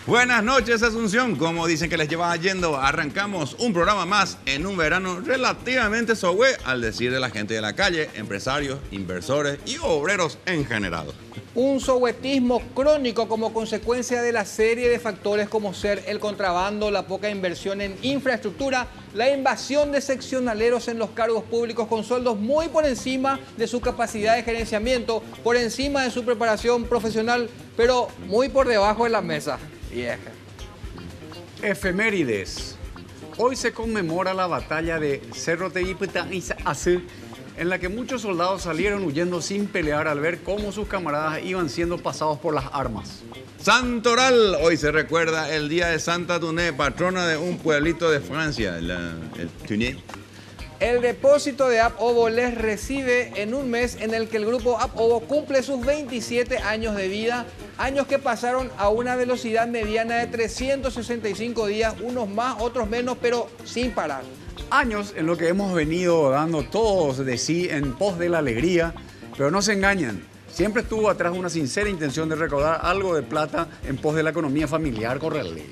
Buenas noches, Asunción. Como dicen que les lleva yendo, arrancamos un programa más en un verano relativamente sohue, al decir de la gente de la calle, empresarios, inversores y obreros en general. Un sohuetismo crónico como consecuencia de la serie de factores como ser el contrabando, la poca inversión en infraestructura, la invasión de seccionaleros en los cargos públicos con sueldos muy por encima de su capacidad de gerenciamiento, por encima de su preparación profesional, pero muy por debajo de la mesa. Vieja. Efemérides. Hoy se conmemora la batalla de Cerro Teguiputá-Izazú, en la que muchos soldados salieron huyendo sin pelear al ver cómo sus camaradas iban siendo pasados por las armas. Santoral. Hoy se recuerda el día de Santa Tuné, patrona de un pueblito de Francia, el Tuné. El depósito de Ap-Ovo les recibe en un mes en el que el grupo Ap-Ovo cumple sus 27 años de vida, años que pasaron a una velocidad mediana de 365 días, unos más, otros menos, pero sin parar. Años en lo que hemos venido dando todos de sí en pos de la alegría, pero no se engañan. Siempre estuvo atrás una sincera intención de recaudar algo de plata en pos de la economía familiar correlé.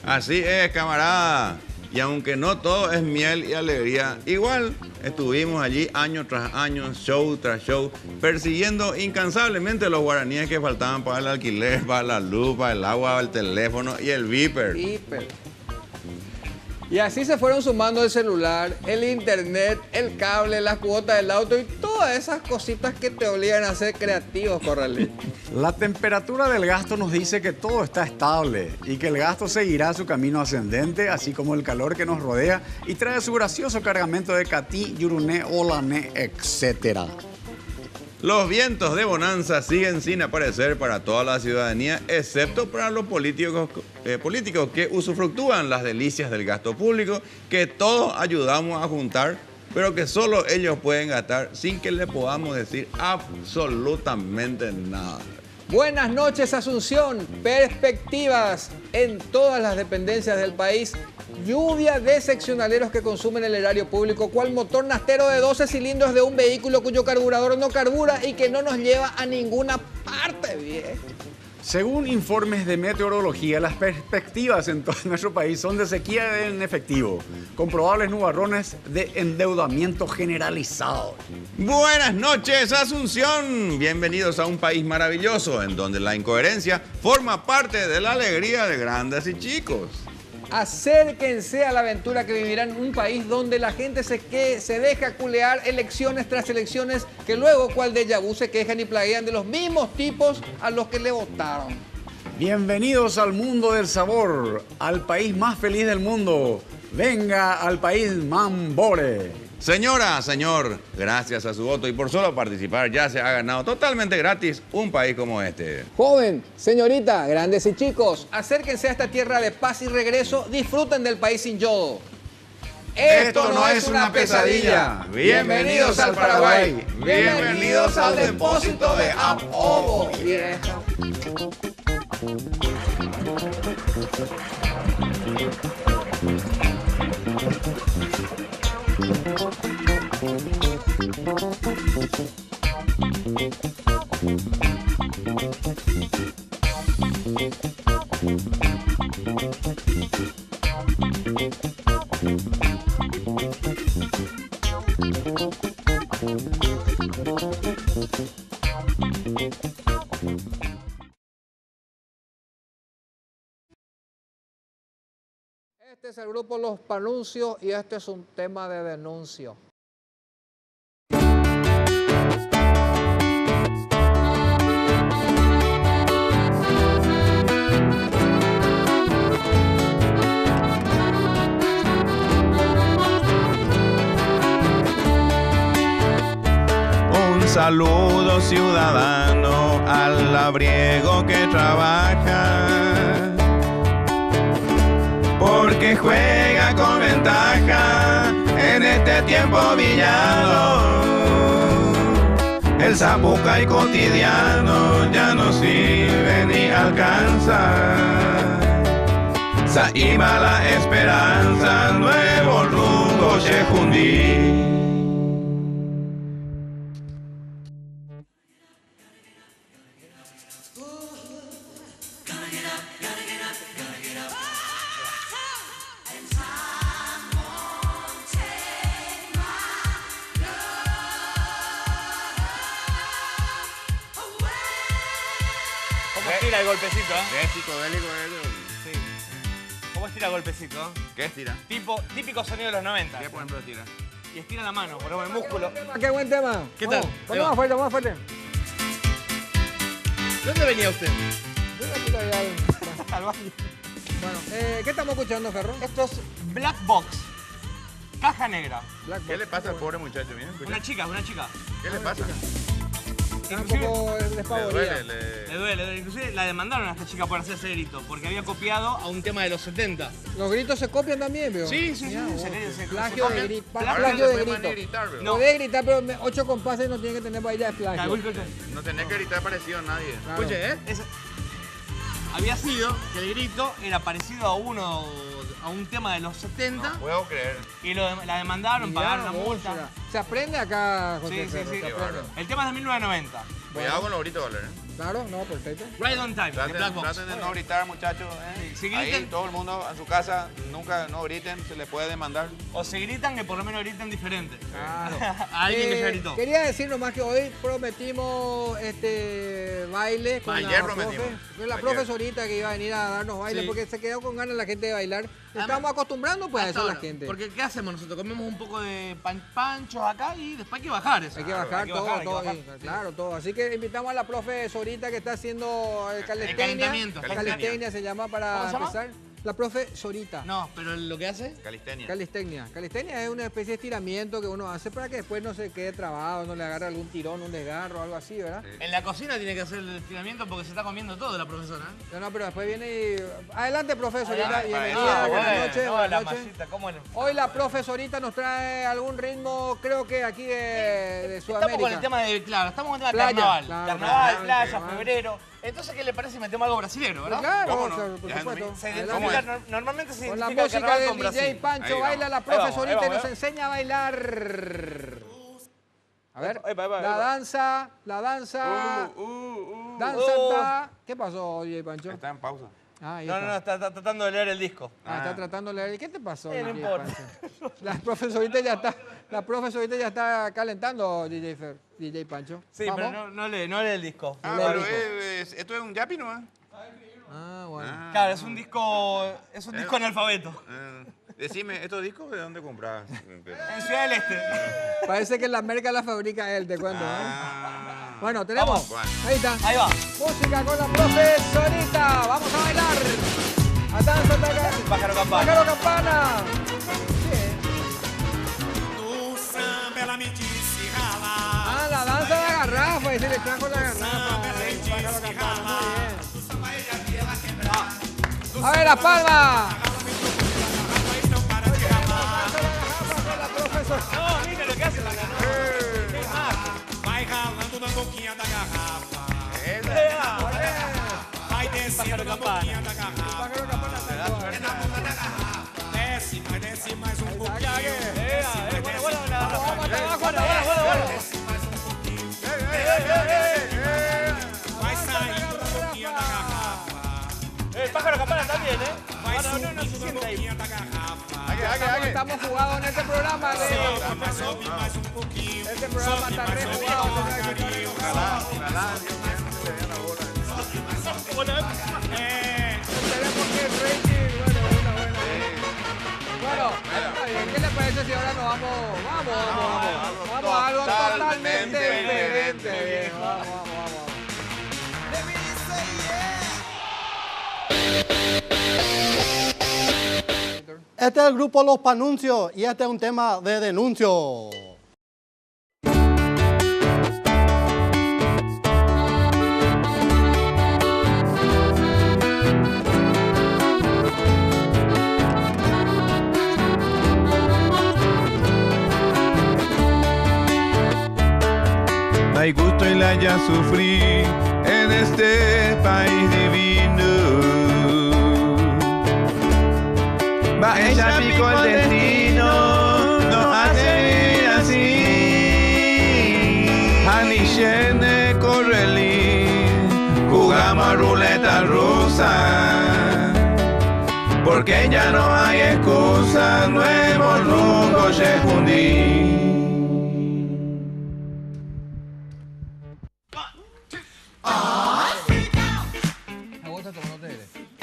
Así es, camarada. Y aunque no todo es miel y alegría, igual estuvimos allí año tras año, show tras show, persiguiendo incansablemente los guaraníes que faltaban para el alquiler, para la luz, para el agua, para el teléfono y el viper. Y así se fueron sumando el celular, el internet, el cable, las cuotas del auto y todas esas cositas que te obligan a ser creativos, Corralí. La temperatura del gasto nos dice que todo está estable y que el gasto seguirá su camino ascendente, así como el calor que nos rodea y trae su gracioso cargamento de catí, yuruné, olané, etc. Los vientos de bonanza siguen sin aparecer para toda la ciudadanía, excepto para los políticos que usufructúan las delicias del gasto público, que todos ayudamos a juntar, pero que solo ellos pueden gastar sin que le podamos decir absolutamente nada. Buenas noches, Asunción. Perspectivas en todas las dependencias del país. Lluvia de seccionaleros que consumen el erario público, cual motor nastero de 12 cilindros de un vehículo cuyo carburador no carbura y que no nos lleva a ninguna parte, viejo. Según informes de meteorología, las perspectivas en todo nuestro país son de sequía en efectivo, con probables nubarrones de endeudamiento generalizado. Buenas noches, Asunción. Bienvenidos a un país maravilloso en donde la incoherencia forma parte de la alegría de grandes y chicos. Acérquense a la aventura que vivirán en un país donde la gente se deja culear elecciones tras elecciones, que luego, cual déjà vu, se quejan y plaguean de los mismos tipos a los que le votaron. Bienvenidos al mundo del sabor, al país más feliz del mundo. Venga al país Mambore. Señora, señor, gracias a su voto y por solo participar ya se ha ganado totalmente gratis un país como este. Joven, señorita, grandes y chicos, acérquense a esta tierra de paz y regreso, disfruten del país sin yodo. Esto no es una pesadilla. Bienvenidos al Paraguay. Bienvenidos al depósito de Ap-Ovo. Este es el grupo Los Panuncios y este es un tema de denuncio. Un saludo ciudadano al labriego que trabaja, porque juega con ventaja en este tiempo villado. El zapucay cotidiano ya no sirve ni alcanza. Saima la esperanza, nuevo rumbo Chejundí. ¿Cómo estira el golpecito, eh? ¿Qué es psicodélico eso? Sí. ¿Cómo estira el golpecito? ¿Qué estira? Típico sonido de los 90. ¿Qué por ejemplo estira? Y estira la mano, ponemos el músculo. ¡Qué buen tema! ¿Qué tal? Vamos más fuerte, más fuerte. ¿De dónde venía usted? Bueno, ¿qué estamos escuchando, Ferro? Esto es Black Box. Caja negra. Black ¿Qué Box. le pasa al pobre muchacho? Mira, escucha. Una chica. ¿Qué le pasa? Está un poco Le despavorida. duele, Le duele. Inclusive la demandaron a esta chica por hacer ese grito, porque había copiado a un tema de los 70. Los gritos se copian también, veo. Sí. Mirá, vos, Se plagio de copian. grito. Plagio Plagio de puede grito. gritar, bro. No. Podés gritar, pero 8 compases no tiene que tener para ir de plagio. No tenés que gritar parecido a nadie. Claro. Escuche, ¿eh? Había sido que el grito era parecido a un tema de los 70 No puedo creer. y la demandaron, Mirá, pagaron una vos, multa. mirá. Se aprende acá, José Sí, Ferro, sí. se Qué aprende. bárbaro. El tema es de 1990. Cuidado con los gritos, Valer. Claro, no, perfecto. Right on time, de Black Box. Traten de no gritar, muchachos. Sí, si Ahí griten- todo el mundo en su casa, nunca no griten, se les puede demandar. O se gritan, que por lo menos griten diferente. Claro. A alguien que ya gritó. Quería decir nomás que hoy prometimos baile con Ayer la prometimos. con la Ayer. profesorita que iba a venir a darnos baile Sí. porque se quedó con ganas la gente de bailar. Además, Estamos acostumbrando pues a Hasta eso a la ahora, gente. Porque ¿qué hacemos nosotros? Comemos un poco de panchos acá y después hay que bajar eso. Hay que Claro, bajar hay que todo, bajar, hay que todo, bajar. sí, claro, todo. Así que invitamos a la profesorita que está haciendo calistenia. calentamiento. Calistenia se llama para ¿Cómo se llama? empezar. La profesorita. No, pero lo que hace... Calistenia. Calistenia. Calistenia es una especie de estiramiento que uno hace para que después no se quede trabado, no le agarre algún tirón, un desgarro, algo así, ¿verdad? En la cocina tiene que hacer el estiramiento porque se está comiendo todo la profesora. ¿eh? No, pero después viene y... Adelante, profesorita. Adelante, Bienvenida. para eso. Buenas noches. No, Buenas la noches. masita, ¿cómo en... Hoy la profesorita nos trae algún ritmo, creo que aquí de Sudamérica. Estamos con el tema de, claro, estamos con el tema de Playa, carnaval. claro, Carnaval, claro, playa, carnaval. febrero. Entonces, ¿qué le parece si metemos algo brasilero, Pero verdad? claro, ¿Cómo no? o sea, por Ya, supuesto. Se Adelante. identifica, ¿Cómo es? normalmente se Con la identifica el música carnaval del con DJ Brasil. Pancho Ahí baila vamos. la Ahí vamos, profesorita ahí y nos vamos. enseña a bailar. A ver, Epa, epa, la epa. danza, danza Oh. está... ¿Qué pasó, DJ Pancho? Está en pausa. Ah, ahí No, está. no, está tratando de leer el disco. Está tratando de leer. ¿Qué te pasó, No DJ importa. Pancho? La profesorita ya está calentando, DJ Pancho. Sí, ¿Vamos? pero no lee el disco. Ah, Le pero dijo. esto es un yapi nomás. Ah, bueno. Claro, es un disco analfabeto. Decime, ¿estos discos de dónde compras? En Ciudad del Este. Parece que la merca la fabrica él, te cuento. ¿eh? Ah. Bueno, tenemos. Vamos. Ahí está. Ahí va. Música con la profesorita. Vamos a bailar. A danza, taca. Pájaro campana. Pájaro campana. No samba ela me disse ralar. Ah, la danza de la garrafa. Y se le trajo la garrafa. Pájaro campana. Muy bien. A ver, la palma. Mas não para de ralar. Con la profesorita. No, mira lo que hace la garrafa. Vai ralando na boquinha da garrafa. Vai descendo na boquinha da garrafa. Pájaro campana. Desce, mas desce mais um pouquinho. Vamos hasta abajo, hasta abajo. Vai saindo da boquinha da garrafa. El pájaro campana también, ¿eh? Vai No se subindo na siente ahí. boquinha da garrafa. Estamos jugados en este programa. Sobe, mas sobe mais um pouquinho. Este programa está re jugado. Esperemos que el rating, bueno, está bien. ¿Qué le parece si ahora nos vamos a algo totalmente diferente? Bien, vamos. Este es el grupo Los Panuncios y este es un tema de denuncio. hay gusto y la ya sufrí en este país divino. Va ella picó el destino, nos hace vivir así. Anishene Correlí, jugamos a ruleta rusa, porque ya no hay excusa, nuevo rumbo Shefundí.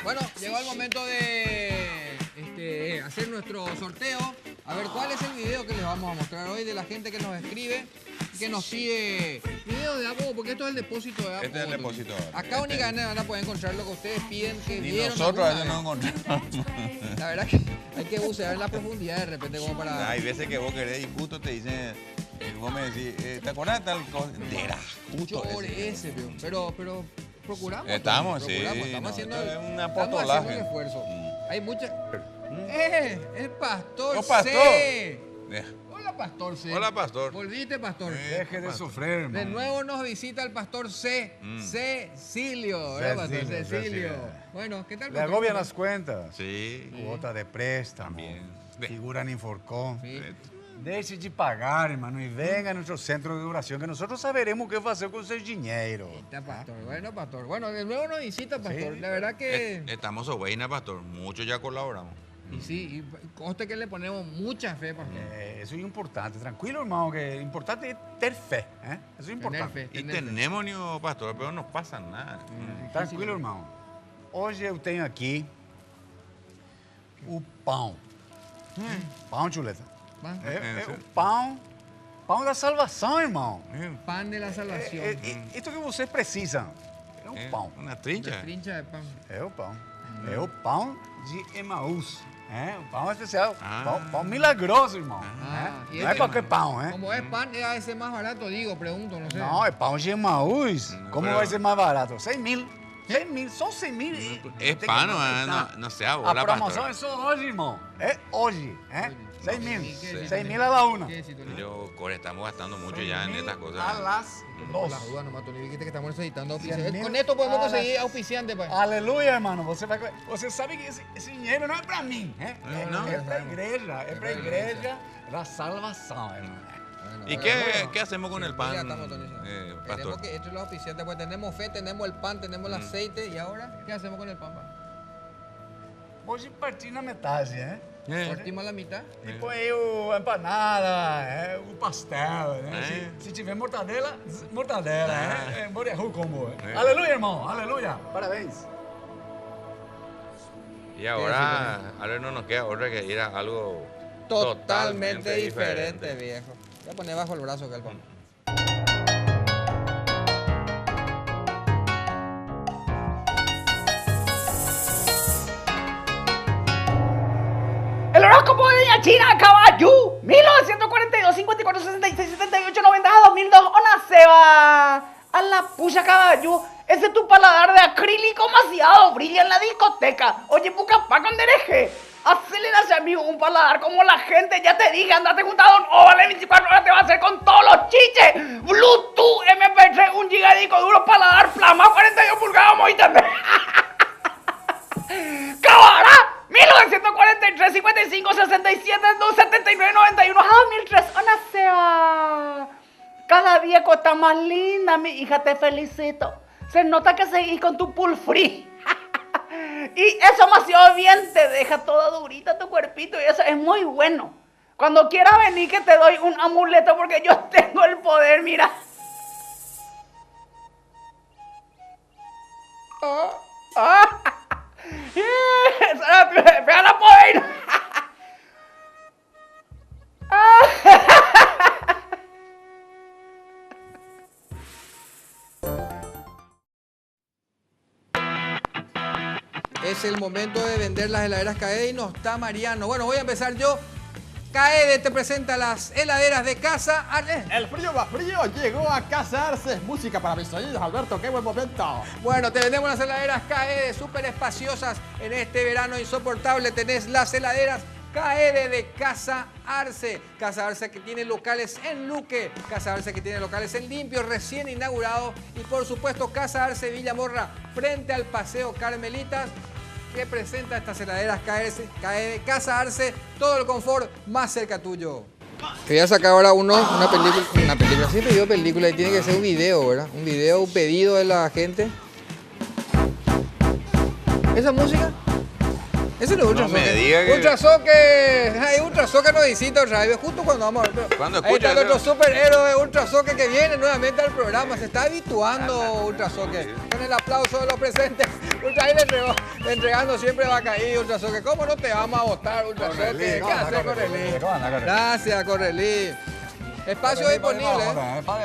Bueno, llegó el momento de hacer nuestro sorteo. A ver, ¿cuál es el video que les vamos a mostrar hoy de la gente que nos escribe y que nos pide video de Apo? Porque esto es el depósito de Apo. Este es el depósito. Acá únicamente van a poder encontrar lo que ustedes piden que Y vieron. nosotros a alguna veces vez. no encontramos. La verdad que hay que bucear en la profundidad de repente como para... Hay veces que vos querés y justo te dicen, vos me decís, ¿te acordás de tal cosa? Entera, justo ese, pero procuramos. Estamos, Tony, sí, estamos no, haciendo esto es un estamos apostolaje. haciendo el esfuerzo. Hay muchas... el Pastor ¡Oh, Pastor! C. Hola, Pastor C. Hola, Pastor. Volviste, Pastor. Deje de sufrir, De hermano. nuevo nos visita el Pastor C. Cecilio. ¿Verdad, Pastor? Cecilio, Cecilio. Cecilio. Bueno, ¿qué tal, Le Pastor? agobian las cuentas. Sí. Cuota de préstamo. También. Figuran Inforcom. Sí. Deixe de pagar, hermano, y venga a nuestro centro de oración, que nosotros saberemos qué hacer con ese dinero. Está, Pastor. Bueno, Pastor. Bueno, de nuevo nos visita, Pastor. Sí. La verdad que... Estamos buena, Pastor. Muchos ya colaboramos. Y sí, y conste que le ponemos mucha fe, Pastor. Eso es importante. Tranquilo, hermano, que lo importante es tener fe. Eso es importante. Tener fe, Y tener fe. tenemos, niño, Pastor, pero no pasa nada. Tranquilo, irmão. Hoje eu tenho aqui o pão. Pão, chuleta. Va. É o pão da salvação, irmão. Pan de la salvación. Isso que vocês precisam. É o pão. Una trincha. Trincha de pan. É o pão. É o pão de Emaús. O pão especial. Ah. Pão milagroso, irmão. Y Não é este- qualquer pão, Como es pan, es a veces más barato, digo, pregunto, no sé. Não, é pão de Emaús. Como pero- vai ser mais barato? 100 mil. 100 mil, só 100 mil. Es Tem que pan, aproveitar. no sea A bola, promoção Pastor. é só hoje, irmão. É hoje. 100 mil. ¿Y qué decís, 100 Tony? mil a la una. ¿Qué decís, Tony? Yo, Core, estamos gastando mucho ya en estas A cosas. las Por 2. las dudas nomás, Tony, dijiste que estamos necesitando 100 auspiciantes. mil Con esto podemos a conseguir las- auspiciantes, pues. Aleluia, hermano. Você sabe que esse dinheiro não é para mim. Não. É para a igreja. É para a igreja da salvação, hermano. Bueno, ¿Y bueno, qué, bueno. qué hacemos con el Ya pan, estamos, Tony. Pastor? Tenemos que entre los auspiciantes, pues tenemos fe, tenemos el pan, tenemos el aceite, y ahora, ¿qué hacemos con el pan? Pa? Hoje parti na metade, Partimos a la mitad. E põe aí a empanada, o pastel, né? Se tiver mortadela, mortadela, Morerru como. Aleluia, irmão. Aleluia. Parabéns. Y ahora no nos queda otra que ir a algo Totalmente diferente, viejo. Voy a poner bajo el brazo que el pan. El horóscopo de Doña China Caballo, 1942, 54, 66, 78, 90, 2002, Ona Seba. A la pucha, Caballo, ese es tu paladar de acrílico demasiado brilla en la discoteca. Oye, Pucapá con dereje. Acelérase, amigo, un paladar como la gente. Ya te dije, andate juntado a un óvale, 24 horas te va a hacer con todos los chiches. Bluetooth, MP3, 1 GB de disco duro, paladar, plasma, 42 pulgadas, vamos a internet. ¡Cabará! 1943, 55, 67, 79, 91, 2003, Ana Seba. Cada día está más linda, mi hija, te felicito. Se nota que seguís con tu pool free. Y eso demasiado bien, te deja toda durita tu cuerpito y eso es muy bueno. Cuando quieras venir que te doy un amuleto porque yo tengo el poder, mira. Pega la poder. Es el momento de vender las heladeras Caede y no está Mariano. Bueno, voy a empezar yo. Caede te presenta las heladeras de casa. El frío más frío llegó a casarse. Música para mis oídos, Alberto, qué buen momento. Bueno, te vendemos las heladeras Caede, súper espaciosas en este verano insoportable. Tenés las heladeras KR de Casa Arce. Casa Arce que tiene locales en Luque, Casa Arce que tiene locales en Limpio, recién inaugurado. Y por supuesto Casa Arce Villamorra, frente al Paseo Carmelitas, que presenta estas heladeras KR, Casa Arce, todo el confort más cerca tuyo. Te voy a sacar ahora una película, siempre digo película y tiene que ser un video, ¿verdad? Un video, un pedido de la gente. ¿Esa música? Ese no es No me diga que... Ultrasoque nos visita otra vez, justo cuando vamos a ver. Cuando Ahí está escucho nuestro eso. superhéroe Ultrasoque que viene nuevamente al programa. Se está habituando Ultrasoque. Con el aplauso de los presentes. Ahí le entregando siempre va a caer Ultrasoque. ¿Cómo no te vamos a votar, Ultrasoque? ¿Qué haces, Correlí? Gracias, Correlí. Espacio disponible.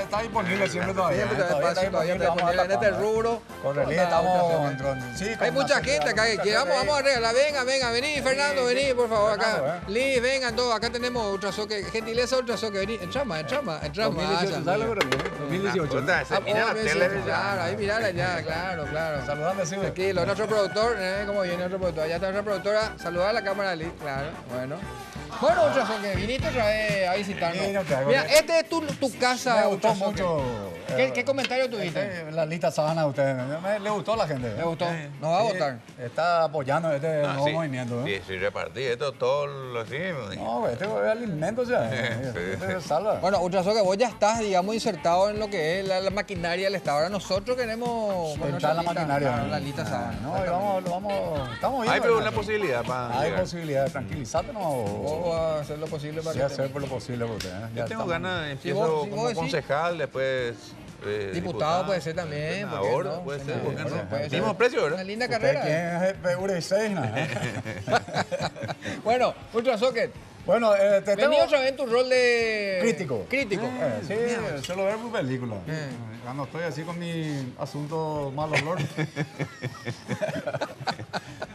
Está disponible siempre todavía. Siempre espacio todavía disponible en este rubro. Correlí, Está estamos Ultrasoque. sí, Hay mucha gente acá que quiere. Vamos a arreglar. Venga, vení, Fernando, vení, por favor, acá. Liz, vengan todos. Acá tenemos Ultrasoque. Gentileza Ultrasoque, vení. Entrama. 2018, ¿sabes, Correlí? 2018. Mira la tele. Claro, ahí mirala ya, claro. Saludando, sí. Aquí, nuestro productor, ¿cómo viene otro productor? Allá está nuestra productora. Saludar a la cámara, Liz, claro, bueno. Bueno, Ultrasoque, viniste otra vez a visitarnos. Sí, no te hago. Mira, este es tu casa, Me gustó Ultrasoque. mucho. ¿Qué comentario tuviste? La lista sabana de ustedes. Le gustó a la gente. ¿Le gustó? ¿Nos va a Sí, votar? Está apoyando este nuevo Sí. movimiento. Sí, sí, repartí esto todo lo así. No, este es alimento, o sea. Este se salva. Bueno, Ultrasoque, vos ya estás, digamos, insertado en lo que es la maquinaria del Estado. Ahora nosotros queremos... bueno, Entrar en la lista, maquinaria. claro, la lista sábana. No, y estamos viendo. Hay pero una Ernesto. posibilidad para. Hay llegar. posibilidad. Tranquilízate, no. Vos vas a hacer lo posible para Sí, que hacer por lo posible por usted. Yo tengo ganas, empiezo vos como decís. concejal, después. Diputado puede ser también. ¿por qué Senador no? puede ser, Senador, ¿por qué no? puede ser. Mismo precio, Una ¿verdad? linda ¿Usted carrera. quién es P6? Bueno, Ultrasoque, Bueno, te vení tengo... otra vez en tu rol de... Crítico. Crítico. Sí, suelo ver por película. Cuando estoy así con mi asunto mal olor.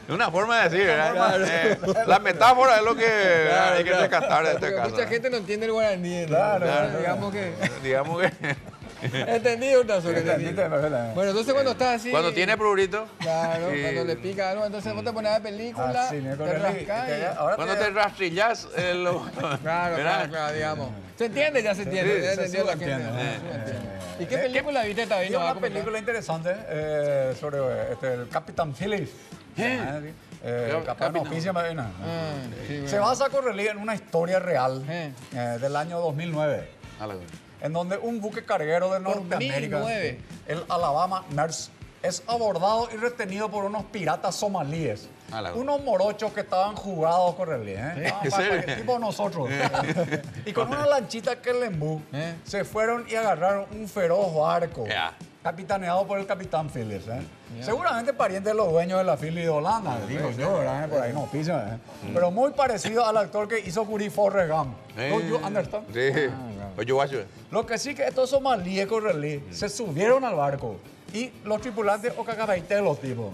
Una forma de decir, ¿verdad? La metáfora es lo que hay que rescatar de este Porque caso. mucha gente no entiende el guaraní. ¿no? Claro, claro. Digamos que... Digamos que Entendí, Ultrasoque, entendí. Bueno, entonces cuando estás así... cuando tiene prurito, Claro, sí. cuando le pica algo, entonces vos te pones a ver película, Así, te Correlí. rascás y... Ahora cuando te rastrillas, Claro, ¿verdad? claro, digamos. ¿Se entiende? Ya se entiende. Sí, ya se entendió la entiende. gente. Sí, entiende. ¿Y qué película viste esta vez? Vi Nos va a una comentar. película interesante sobre el Capitán Phillips. Capitán Oficio Medina. Sí, Se basa, Correlí, en una historia real del año 2009. En donde un buque carguero de Norteamérica, 2009. el Alabama Nurse, es abordado y retenido por unos piratas somalíes. Unos morochos que estaban jugados, Correlí. ¿En serio? Tipo nosotros. Y con una lanchita que lembú, se fueron y agarraron un feroz barco. Ya. Capitaneado por el Capitán Phillips. Seguramente pariente de los dueños de la Philly de Holanda, digo yo, ¿verdad? Por ahí no pisa. Pero muy parecido al actor que hizo Curi Forrest Gump. ¿Do you understand? Sí. Oye, guacho. Lo que sí que estos somalíes, Correlí, se subieron al barco y los tripulantes o cagabaité los tipos.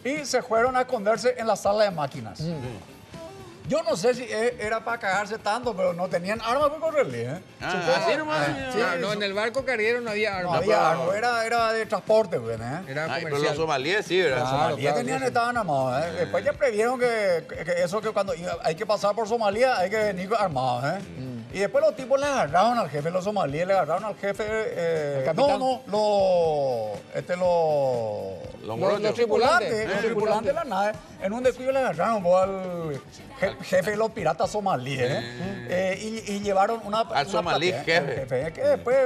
Y se fueron a esconderse en la sala de máquinas. Yo no sé si era para cagarse tanto, pero no tenían armas para Correlí. Así nomás. Sí, no, en el barco carguero no había No armas. había armas, era de transporte, güey. Era Ay, pero los comercial. somalíes sí, ¿verdad? Claro, Somalia tenían, estaban armados. Después ya previeron que eso que cuando hay que pasar por Somalia hay que venir armados. Y después los tipos le agarraron al jefe, los somalíes le agarraron al jefe. capitán? Los tripulantes de la nave. En un descuido le agarraron al jefe de los piratas somalíes. Y llevaron una. Al somalí jefe. Que después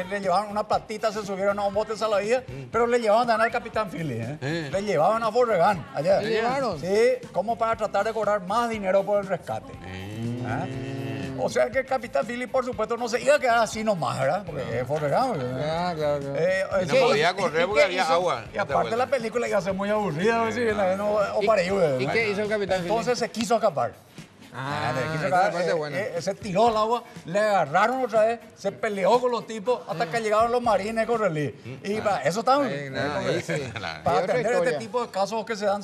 le llevaron una platita, se subieron a un bote salvavidas, pero le llevaban también al Capitán Philly. Le llevaban a Forregán allá. ¿Le llevaron? Sí, como para tratar de cobrar más dinero por el rescate. O sea que el Capitán Philly, por supuesto, no se iba a quedar así nomás, ¿verdad? Porque es Forregán. Ah, claro. Y no podía correr porque había agua. Y aparte la película iba a ser muy aburrida, o para ellos. ¿Y qué hizo el Capitán Philly? Entonces se quiso escapar. esa Quiso es la escapar, parte buena. se tiró al agua, le agarraron otra vez, se peleó con los tipos hasta que llegaron los marines Correlí. Y para eso estaban. Ahí sí. Para Y otra atender historia. este tipo de casos que se dan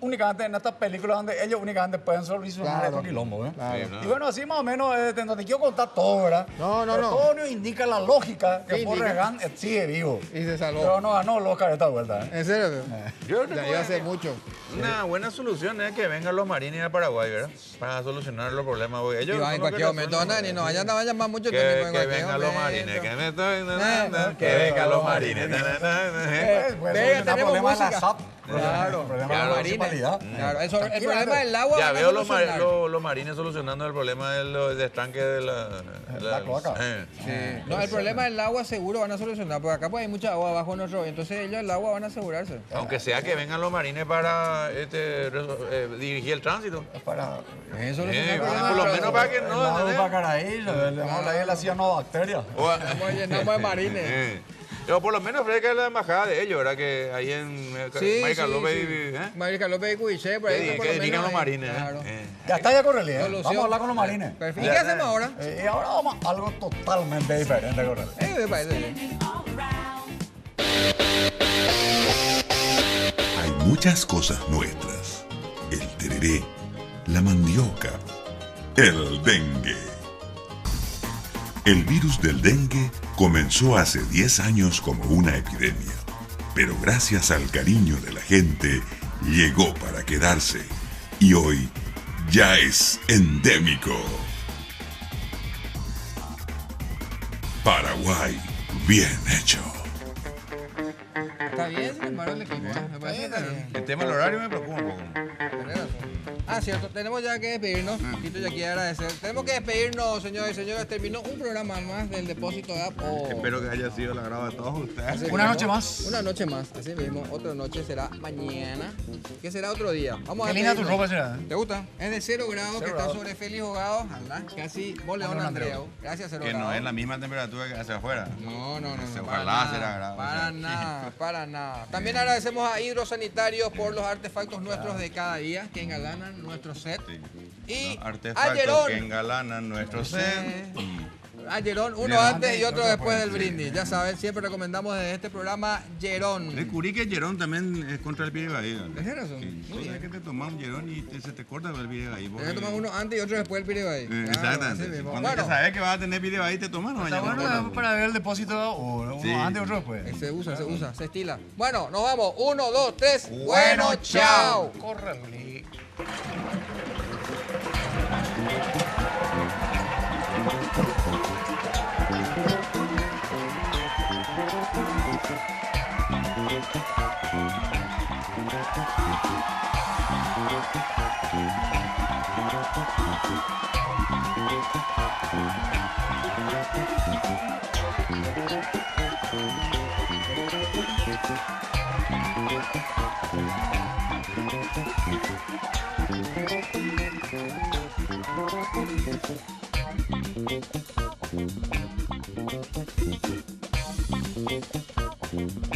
únicamente en estas películas donde ellos únicamente pueden solucionar Claro. estos quilombos. Claro. Y bueno, así más o menos, no te quiero contar todo, ¿verdad? No. Pero todo nos indica la lógica que ¿Qué indica? Forrest Gump sigue vivo. Y se salvó. Pero no ganó el Oscar esta vuelta. ¿En serio? Yo Ya iba a ser mucho. Una buena solución es que vengan los marines a Paraguay, ¿verdad? ¿verdad? Para solucionar los problemas. Porque ellos Y va son en los que cualquier momento, resuelven, Nani, no, allá no va a llamar mucho Que, técnico en que cualquier vengan los momento. marines, que me estoy... que vengan los marines. Venga, tenemos música. SAP. Claro, Problema claro. de la municipalidad. Claro, el problema del agua Ya van a veo los solucionar. marines solucionando el problema del estanque de La cloaca. Sí. No, el problema del agua seguro van a solucionar, porque acá pues hay mucha agua abajo nuestro, entonces ellos el agua van a asegurarse. Aunque sea que vengan los marines para dirigir el tránsito. Para Eso solucionar el por problema lo del menos agua. para que el no... lado ¿entendés? Pacaraí, le damos ahí la cianobacteria. Estamos llenamos de marines. Pero por lo menos fresca la embajada de ellos, ¿verdad? Que ahí en Marica López y... Marica López y Cuiché, por ahí. Que por lo dirijan menos, los marines. Claro. Ya está, ya Correlí, ¿eh? Solución. Vamos a hablar con los marines. Perfecto. ¿Y qué hacemos ahora? Y ahora vamos a algo totalmente diferente, Correlí. Me parece bien. Hay muchas cosas nuestras. El tereré, la mandioca, el dengue. El virus del dengue comenzó hace 10 años como una epidemia, pero gracias al cariño de la gente, llegó para quedarse y hoy ya es endémico. Paraguay, bien hecho. Está bien, sin embargo, el equipo. Me parece que está bien. El tema del horario me preocupa un poco. Tenés razón. Ah, cierto, tenemos ya que despedirnos. Tito ya quiere agradecer. Tenemos que despedirnos, señores y señores. Terminó un programa más del Depósito de App. Espero que haya sido el agrado de todos ustedes. Así Una mismo. noche más. Una noche más, así mismo. Otra noche será mañana, que será otro día. Vamos a Qué linda tu despedirnos. ropa será, ¿eh? ¿Te gusta? Es de 0 grados, que está grados. sobre Félix Jugado. Anda, casi Boleón León Andreu. Gracias, 0 Que grados. no es la misma temperatura que hacia afuera. No. Ojalá será grave. Para nada, para nada. También agradecemos a Hidrosanitarios por los artefactos nuestros de cada día que engalanan nuestro set. Y a Artefactos Jerón. que engalanan nuestro ser. A Jerón, uno Bien. antes y otro Otro después del después, brindis. Ya saben, siempre recomendamos desde este programa Jerón. Descubrí que Jerón también es contra el pie de bahía. ¿Tienes razón? Sí. Muy Tú sabes bien. que te tomas un Jerón y se te corta el pie de bahía. Tienes que tomar uno antes y otro después del piribay. Exactamente. Cuando ya sabes que vas a tener pie de bahía, te tomas, no Está vayas bueno para ver el depósito uno Sí. antes y otro después. Se usa, se estila. Bueno, nos vamos. 1, 2, 3. Bueno, chao. Correlí. Thank you.